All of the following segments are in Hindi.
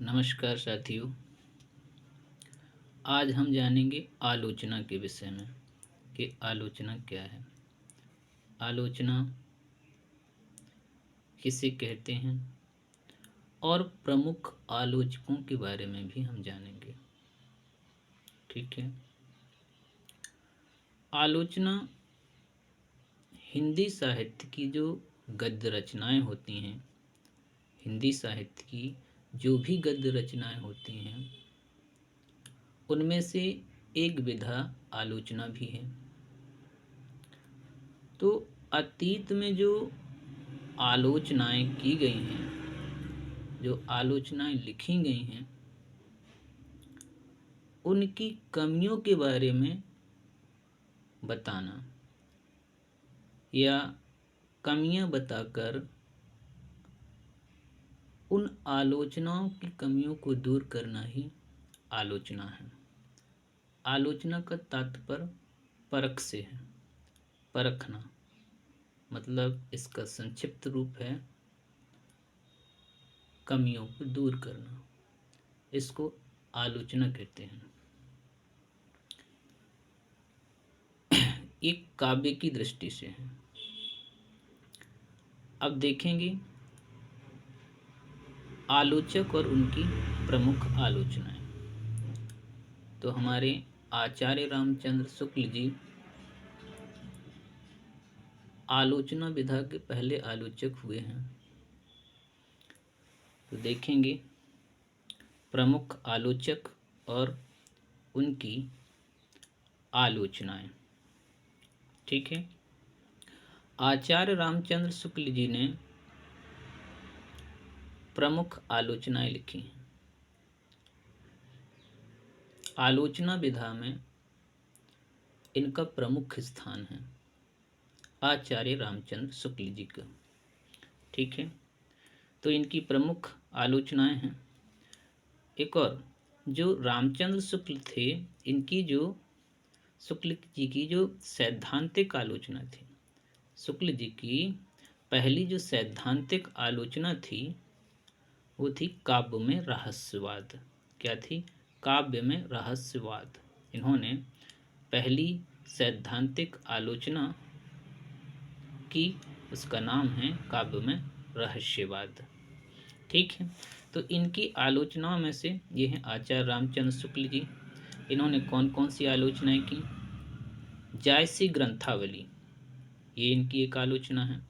नमस्कार साथियों। आज हम जानेंगे आलोचना के विषय में कि आलोचना क्या है। आलोचना किसे कहते हैं और प्रमुख आलोचकों के बारे में भी हम जानेंगे। ठीक है। आलोचना हिंदी साहित्य की जो गद्य रचनाएं होती हैं, हिंदी साहित्य की जो भी गद्य रचनाएं होती हैं उनमें से एक विधा आलोचना भी है। तो अतीत में जो आलोचनाएं की गई हैं, जो आलोचनाएं लिखी गई हैं, उनकी कमियों के बारे में बताना या कमियां बताकर उन आलोचनाओं की कमियों को दूर करना ही आलोचना है। आलोचना का तात्पर्य परख से है। परखना मतलब इसका संक्षिप्त रूप है कमियों को दूर करना। इसको आलोचना कहते हैं। एक काव्य की दृष्टि से है। अब देखेंगे आलोचक और उनकी प्रमुख आलोचनाएं। तो हमारे आचार्य रामचंद्र शुक्ल जी आलोचना विधा के पहले आलोचक हुए हैं। तो देखेंगे प्रमुख आलोचक और उनकी आलोचनाएं। ठीक है। आचार्य रामचंद्र शुक्ल जी ने प्रमुख आलोचनाएं लिखी। आलोचना विधा में इनका प्रमुख स्थान है आचार्य रामचंद्र शुक्ल जी का। ठीक है। तो इनकी प्रमुख आलोचनाएं हैं। एक और जो रामचंद्र शुक्ल थे, इनकी जो शुक्ल जी की जो सैद्धांतिक आलोचना थी, शुक्ल जी की पहली जो सैद्धांतिक आलोचना थी वो थी काव्य में रहस्यवाद। क्या थी? काव्य में रहस्यवाद। इन्होंने पहली सैद्धांतिक आलोचना की, उसका नाम है काव्य में रहस्यवाद। ठीक है। तो इनकी आलोचनाओं में से ये हैं आचार्य रामचंद्र शुक्ल जी। इन्होंने कौन कौन सी आलोचनाएं की? जायसी ग्रंथावली, ये इनकी एक आलोचना है।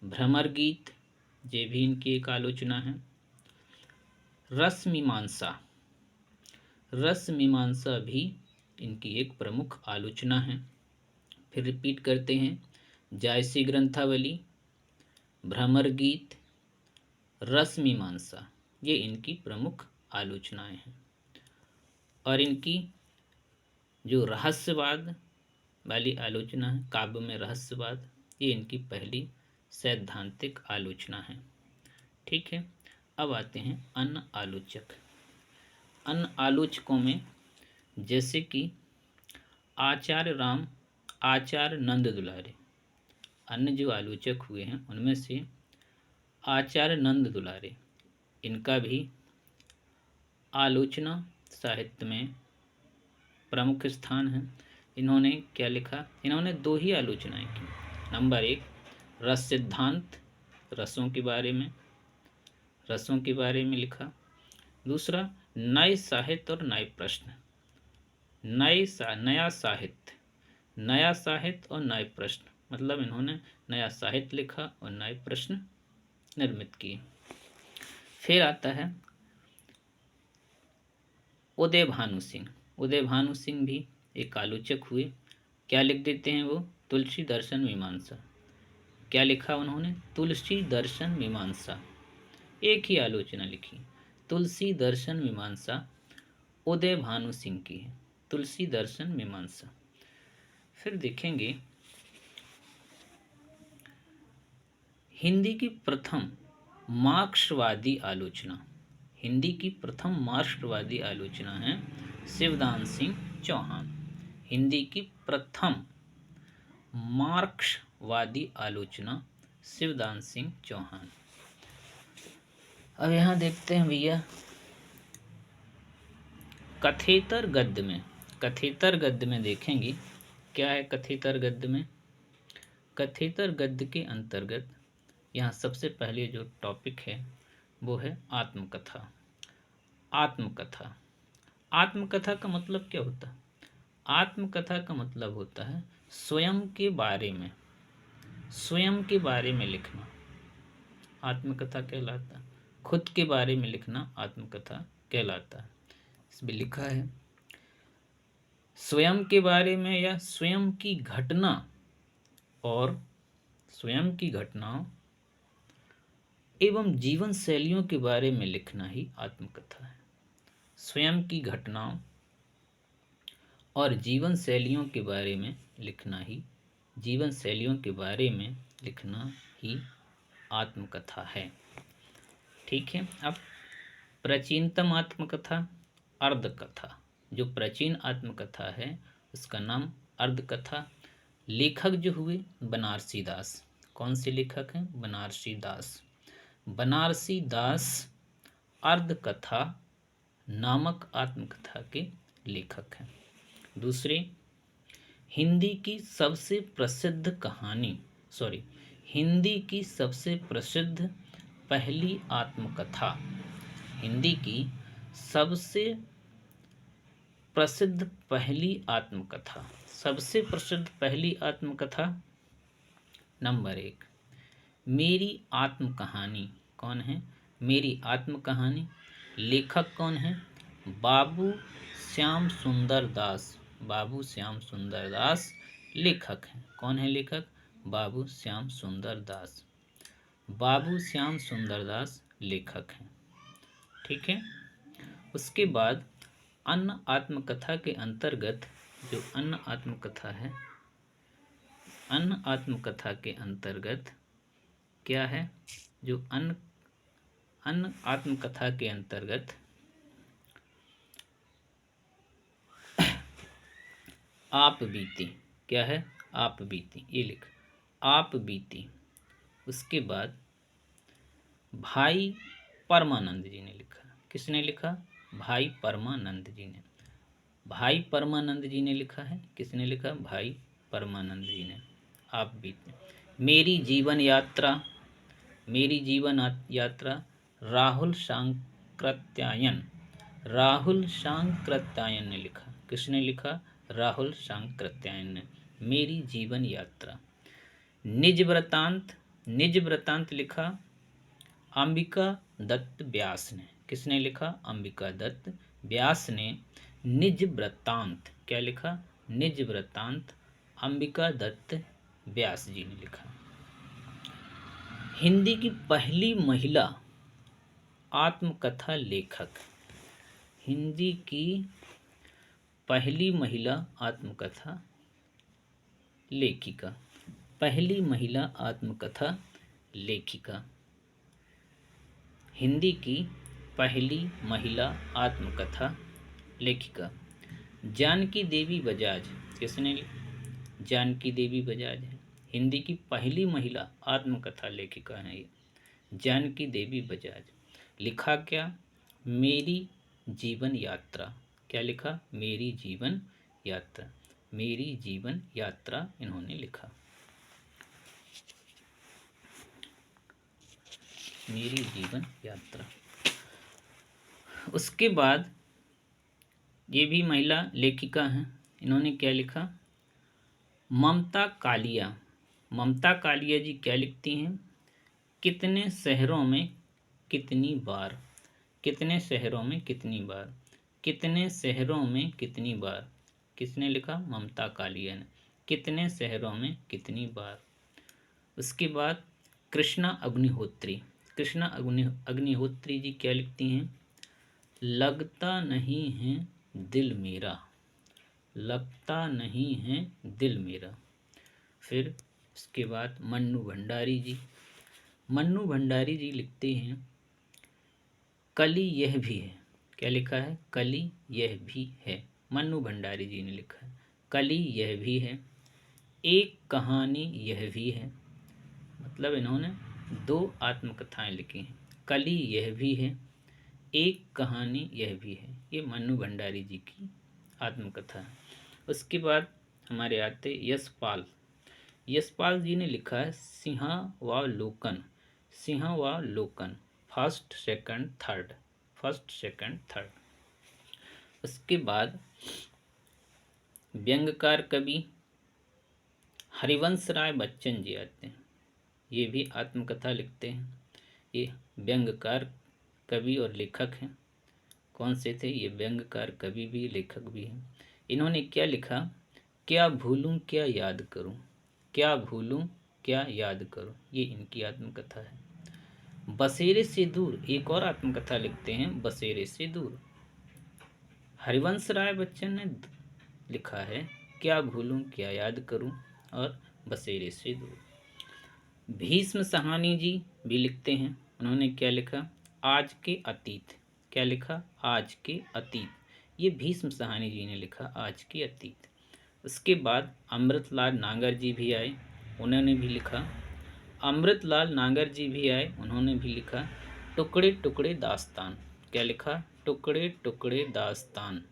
भ्रमर गीत, ये भी इनकी एक आलोचना है। रस मीमांसा, रस मीमांसा भी इनकी एक प्रमुख आलोचना है। फिर रिपीट करते हैं, जायसी ग्रंथावली, भ्रमर गीत, रस मीमांसा, ये इनकी प्रमुख आलोचनाएं हैं। और इनकी जो रहस्यवाद वाली आलोचना है, काव्य में रहस्यवाद, ये इनकी पहली सैद्धांतिक आलोचना है। ठीक है। अब आते हैं अन्य आलोचक। अन्य आलोचकों में जैसे कि आचार्य नंद दुलारे। अन्य जो आलोचक हुए हैं उनमें से आचार्य नंद दुलारे, इनका भी आलोचना साहित्य में प्रमुख स्थान है। इन्होंने क्या लिखा? इन्होंने दो ही आलोचनाएं की। नंबर एक, रस सिद्धांत, रसों के बारे में, रसों के बारे में लिखा। दूसरा, नए साहित्य और नए प्रश्न, नया साहित्य, नया साहित्य और नए प्रश्न, मतलब इन्होंने नया साहित्य लिखा और नए प्रश्न निर्मित किए। फिर आता है उदय भानु सिंह। उदय भानु सिंह भी एक आलोचक हुए। क्या लिख देते हैं वो? तुलसी दर्शन मीमांसा। क्या लिखा उन्होंने? तुलसी दर्शन मीमांसा। एक ही आलोचना लिखी, तुलसी दर्शन मीमांसा, उदय भानु सिंह की है, तुलसी दर्शन मीमांसा। फिर देखेंगे हिंदी की प्रथम मार्क्सवादी आलोचना। हिंदी की प्रथम मार्क्सवादी आलोचना है शिवदान सिंह चौहान। हिंदी की प्रथम मार्क्सवादी आलोचना शिवदान सिंह चौहान। अब यहाँ देखते हैं भैया कथेतर गद्य में देखेंगे क्या है कथेतर गद्य में। कथेतर गद्य के अंतर्गत यहाँ सबसे पहले जो टॉपिक है वो है आत्मकथा। आत्मकथा आत्मकथा का मतलब क्या होता है? आत्मकथा का मतलब होता है स्वयं के बारे में लिखना आत्मकथा कहलाता है। खुद के बारे में लिखना आत्मकथा कहलाता है। इसमें लिखा है स्वयं के बारे में या स्वयं की घटना और स्वयं की घटनाओं एवं जीवन शैलियों के बारे में लिखना ही आत्मकथा है। स्वयं की घटनाओं और जीवन शैलियों के बारे में लिखना ही आत्मकथा है। ठीक है। अब प्राचीनतम आत्मकथा अर्धकथा। जो प्राचीन आत्मकथा है उसका नाम अर्धकथा। लेखक जो हुए बनारसी दास। कौन से लेखक हैं? बनारसी दास। बनारसी दास अर्धकथा नामक आत्मकथा के लेखक हैं। दूसरे, हिंदी की सबसे प्रसिद्ध पहली आत्मकथा। हिंदी की सबसे प्रसिद्ध पहली आत्मकथा नंबर 1 मेरी आत्मकहानी। कौन है? मेरी आत्मकहानी। लेखक कौन है? बाबू श्याम सुंदर दास। बाबू श्याम सुंदर दास लेखक हैं। कौन है लेखक? बाबू श्याम सुंदर दास। बाबू श्याम सुंदर दास लेखक हैं। ठीक है। उसके बाद अन्य आत्मकथा के अंतर्गत जो अन्य आत्मकथा है, अन्य आत्मकथा के अंतर्गत क्या है? जो अन्य आत्मकथा के अंतर्गत आप बीती। क्या है? आप बीती। ये लिख, आप बीती। उसके बाद भाई परमानंद जी ने लिखा। किसने लिखा? भाई परमानंद जी ने। भाई परमानंद जी ने लिखा है। किसने लिखा? भाई परमानंद जी ने। आप बीती। मेरी जीवन यात्रा राहुल सांकृत्यायन ने लिखा। किसने लिखा? राहुल सांकृत्यायन ने। मेरी जीवन यात्रा। निज वृत्तांत लिखा अंबिका दत्त व्यास ने। किसने लिखा? अंबिका दत्त व्यास ने निज वृत्तांत। क्या लिखा? निज वृत्तांत अंबिका दत्त व्यास जी ने लिखा। हिंदी की पहली महिला आत्मकथा लेखक। हिंदी की पहली महिला आत्मकथा लेखिका। पहली महिला आत्मकथा लेखिका। हिंदी की पहली महिला आत्मकथा लेखिका जानकी देवी बजाज। किसने? जानकी देवी बजाज है। हिंदी की पहली महिला आत्मकथा लेखिका है ये, जानकी देवी बजाज। लिखा क्या? मेरी जीवन यात्रा। क्या लिखा? मेरी जीवन यात्रा। मेरी जीवन यात्रा इन्होंने लिखा। मेरी जीवन यात्रा। उसके बाद ये भी महिला लेखिका हैं। इन्होंने क्या लिखा? ममता कालिया। ममता कालिया जी क्या लिखती हैं? कितने शहरों में कितनी बार। कितने शहरों में कितनी बार। कितने शहरों में कितनी बार। किसने लिखा? ममता कालिया ने। कितने शहरों में कितनी बार। उसके बाद कृष्णा अग्निहोत्री जी क्या लिखती हैं? लगता नहीं है दिल मेरा। लगता नहीं है दिल मेरा। फिर इसके बाद मन्नू भंडारी जी लिखते हैं कली यह भी है। क्या लिखा है? कली यह भी है। मन्नू भंडारी जी ने लिखा है कली यह भी है। एक कहानी यह भी है। मतलब इन्होंने 2 आत्मकथाएं लिखी हैं। कली यह भी है, एक कहानी यह भी है। ये मन्नू भंडारी जी की आत्मकथा है। उसके बाद हमारे आते यशपाल। यशपाल जी ने लिखा है सिंहावलोकन। सिंहावलोकन first second third. First second third. उसके बाद व्यंग्यकार कवि हरिवंश राय बच्चन जी आते हैं। ये भी आत्मकथा लिखते हैं। ये व्यंग्यकार कवि और लेखक हैं। कौन से थे ये? व्यंग्यकार कवि भी लेखक भी हैं। इन्होंने क्या लिखा? क्या भूलूं क्या याद करूं, क्या भूलूं क्या याद करूं, ये इनकी आत्मकथा है। बसेरे से दूर एक और आत्मकथा लिखते हैं, बसेरे से दूर। हरिवंश राय बच्चन ने लिखा है क्या भूलूं क्या याद करूं और बसेरे से दूर। भीष्म साहनी जी भी लिखते हैं। उन्होंने क्या लिखा? आज के अतीत। क्या लिखा? आज के अतीत। ये भीष्म साहनी जी ने लिखा आज के अतीत। उसके बाद अमृतलाल नागर जी भी आए, उन्होंने भी लिखा। अमृतलाल नागर जी भी आए, उन्होंने भी लिखा टुकड़े टुकड़े दास्तान। क्या लिखा? टुकड़े टुकड़े दास्तान।